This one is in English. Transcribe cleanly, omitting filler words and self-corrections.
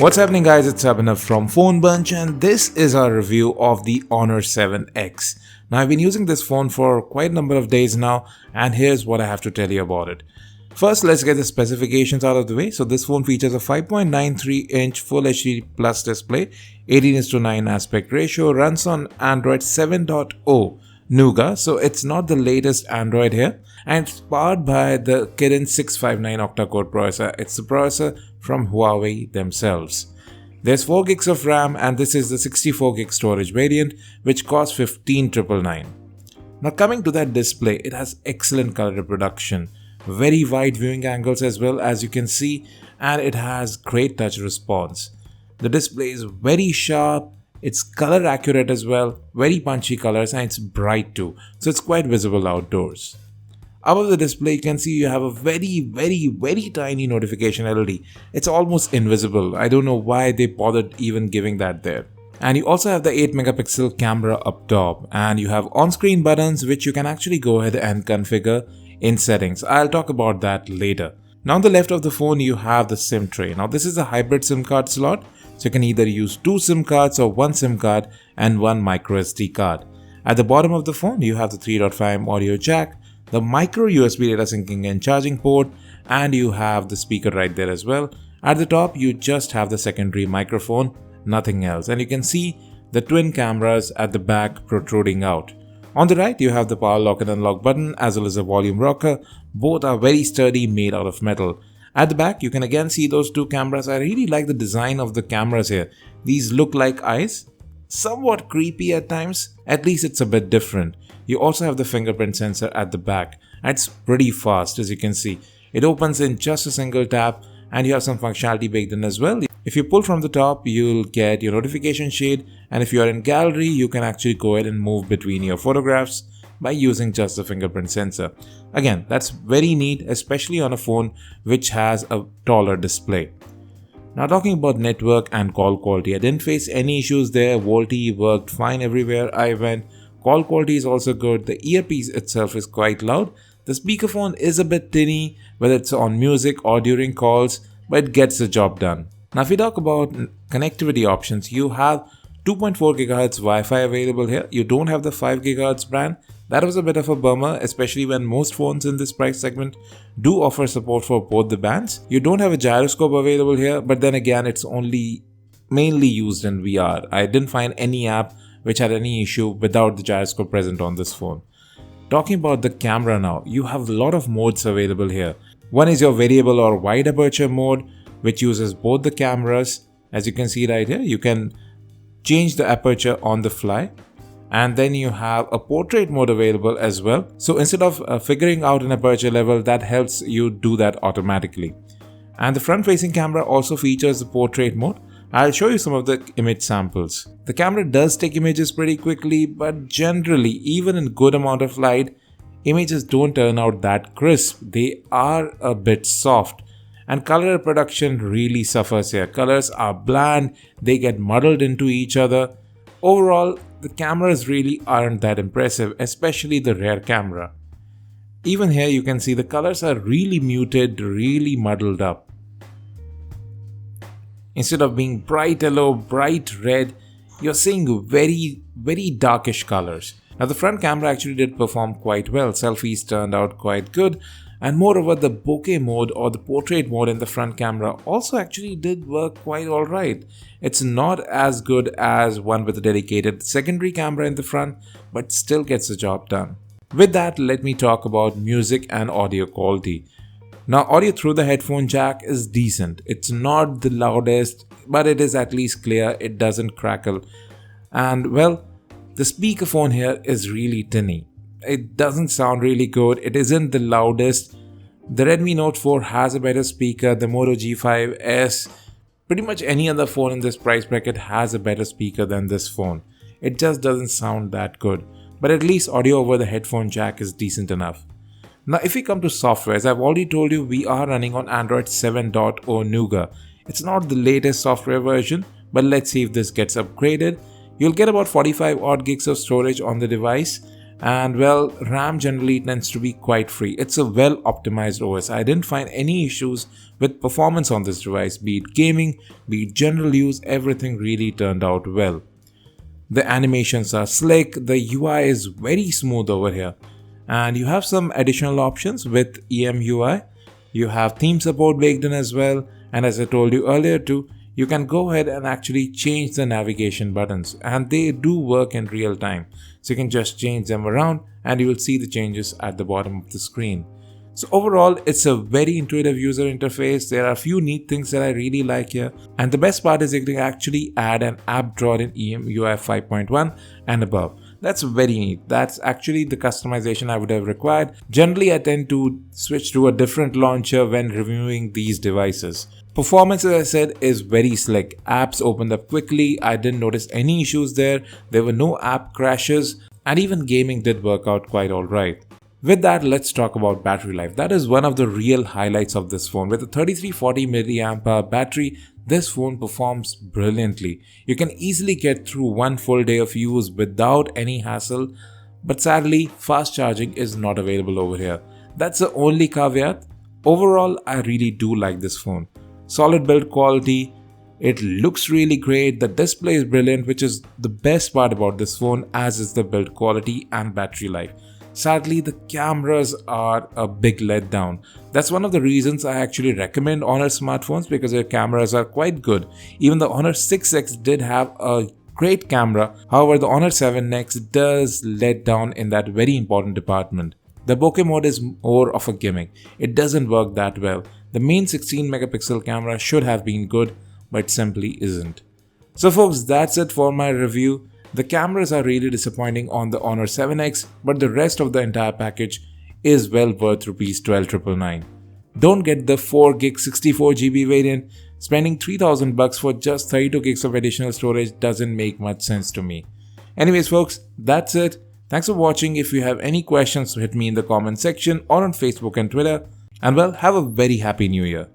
What's happening, guys? It's Abhinav from PhoneBunch, and this is our review of the Honor 7X. Now, I've been using this phone for quite a number of days now, and here's what I have to tell you about it. First, let's get the specifications out of the way. So this phone features a 5.93-inch Full HD Plus display, 18:9 aspect ratio, runs on Android 7.0 Nougat, so it's not the latest Android here, and it's powered by the Kirin 659 octa-core processor. It's the processor from Huawei themselves. There's 4 gigs of RAM, and this is the 64 gig storage variant, which costs 15,999. Now, coming to that display, it has excellent color reproduction, very wide viewing angles as well, as you can see, and it has great touch response. The display is very sharp, it's color accurate as well, very punchy colors, and it's bright too, so it's quite visible outdoors. Above the display, you can see you have a very tiny notification LED. It's almost invisible. I don't know why they bothered even giving that there. And you also have the 8 megapixel camera up top, and you have on-screen buttons which you can actually go ahead and configure in settings. I'll talk about that later. Now on the left of the phone, you have the SIM tray. Now this is a hybrid SIM card slot, so you can either use 2 SIM cards or 1 SIM card and 1 micro SD card. At the bottom of the phone, you have the 3.5 audio jack, the micro USB data syncing and charging port, and you have the speaker right there as well. At the top, you just have the secondary microphone, nothing else. And you can see the twin cameras at the back protruding out. On the right, you have the power lock and unlock button as well as a volume rocker. Both are very sturdy, made out of metal. At the back, you can again see those 2 cameras. I really like the design of the cameras here. These look like eyes. Somewhat creepy at times, at least it's a bit different. You also have the fingerprint sensor at the back, and it's pretty fast as you can see. It opens in just a single tap, and you have some functionality baked in as well. If you pull from the top, you'll get your notification shade, and if you are in gallery, you can actually go ahead and move between your photographs by using just the fingerprint sensor. Again, that's very neat, especially on a phone which has a taller display. Now talking about network and call quality, I didn't face any issues there. VoLTE worked fine everywhere I went. Call quality is also good. The earpiece itself is quite loud. The speakerphone is a bit tinny, whether it's on music or during calls, but it gets the job done. Now if we talk about connectivity options, you have 2.4 GHz Wi-Fi available here. You don't have the 5 GHz band. That was a bit of a bummer, especially when most phones in this price segment do offer support for both the bands. You don't have a gyroscope available here, but then again, it's only mainly used in VR. I didn't find any app which had any issue without the gyroscope present on this phone. Talking about the camera now, you have a lot of modes available here. One is your variable or wide aperture mode, which uses both the cameras. As you can see right here, you can change the aperture on the fly. And then you have a portrait mode available as well. So instead of figuring out an aperture level, that helps you do that automatically. And the front-facing camera also features the portrait mode. I'll show you some of the image samples. The camera does take images pretty quickly, but generally, even in good amount of light, images don't turn out that crisp. They are a bit soft. And color reproduction really suffers here. Colors are bland, they get muddled into each other. Overall, the cameras really aren't that impressive, especially the rear camera. Even here you can see the colors are really muted, really muddled up. Instead of being bright yellow, bright red, you're seeing very darkish colors. Now the front camera actually did perform quite well. Selfies turned out quite good. And moreover, the bokeh mode or the portrait mode in the front camera also actually did work quite alright. It's not as good as one with a dedicated secondary camera in the front, but still gets the job done. With that, let me talk about music and audio quality. Now, audio through the headphone jack is decent. It's not the loudest, but it is at least clear. It doesn't crackle. And well, the speakerphone here is really tinny. It doesn't sound really good. It isn't the loudest. The Redmi Note 4 has a better speaker. The Moto G5s, pretty much any other phone in this price bracket has a better speaker than this phone. It just doesn't sound that good. But at least audio over the headphone jack is decent enough. Now if we come to software, as I've already told you, we are running on Android 7.0 Nougat. It's not the latest software version, but let's see if this gets upgraded. You'll get about 45 odd gigs of storage on the device. And well, RAM generally tends to be quite free. It's a well optimized OS. I didn't find any issues with performance on this device, be it gaming, be it general use, everything really turned out well. The animations are slick, the UI is very smooth over here, and you have some additional options with EMUI. You have theme support baked in as well, and as I told you earlier too, you can go ahead and actually change the navigation buttons, and they do work in real time. So you can just change them around and you will see the changes at the bottom of the screen. So overall, it's a very intuitive user interface. There are a few neat things that I really like here. And the best part is you can actually add an app drawer in EMUI 5.1 and above. That's very neat. That's actually the customization I would have required. Generally, I tend to switch to a different launcher when reviewing these devices. Performance, as I said, is very slick. Apps opened up quickly. I didn't notice any issues there. There were no app crashes, and even gaming did work out quite alright. With that, let's talk about battery life. That is one of the real highlights of this phone. With a 3340 mAh battery, this phone performs brilliantly. You can easily get through one full day of use without any hassle, but sadly, fast charging is not available over here. That's the only caveat. Overall, I really do like this phone. Solid build quality, it looks really great, the display is brilliant, which is the best part about this phone, as is the build quality and battery life. Sadly, the cameras are a big letdown. That's one of the reasons I actually recommend Honor smartphones, because their cameras are quite good. Even the Honor 6X did have a great camera, however the Honor 7X does let down in that very important department. The bokeh mode is more of a gimmick, it doesn't work that well. The main 16 megapixel camera should have been good, but simply isn't. So folks, that's it for my review. The cameras are really disappointing on the Honor 7X, but the rest of the entire package is well worth Rs 12,999. Don't get the 4GB 64GB variant. Spending $3,000 for just 32 gigs of additional storage doesn't make much sense to me. Anyways folks, that's it. Thanks for watching. If you have any questions, hit me in the comment section or on Facebook and Twitter. And well, have a very happy new year.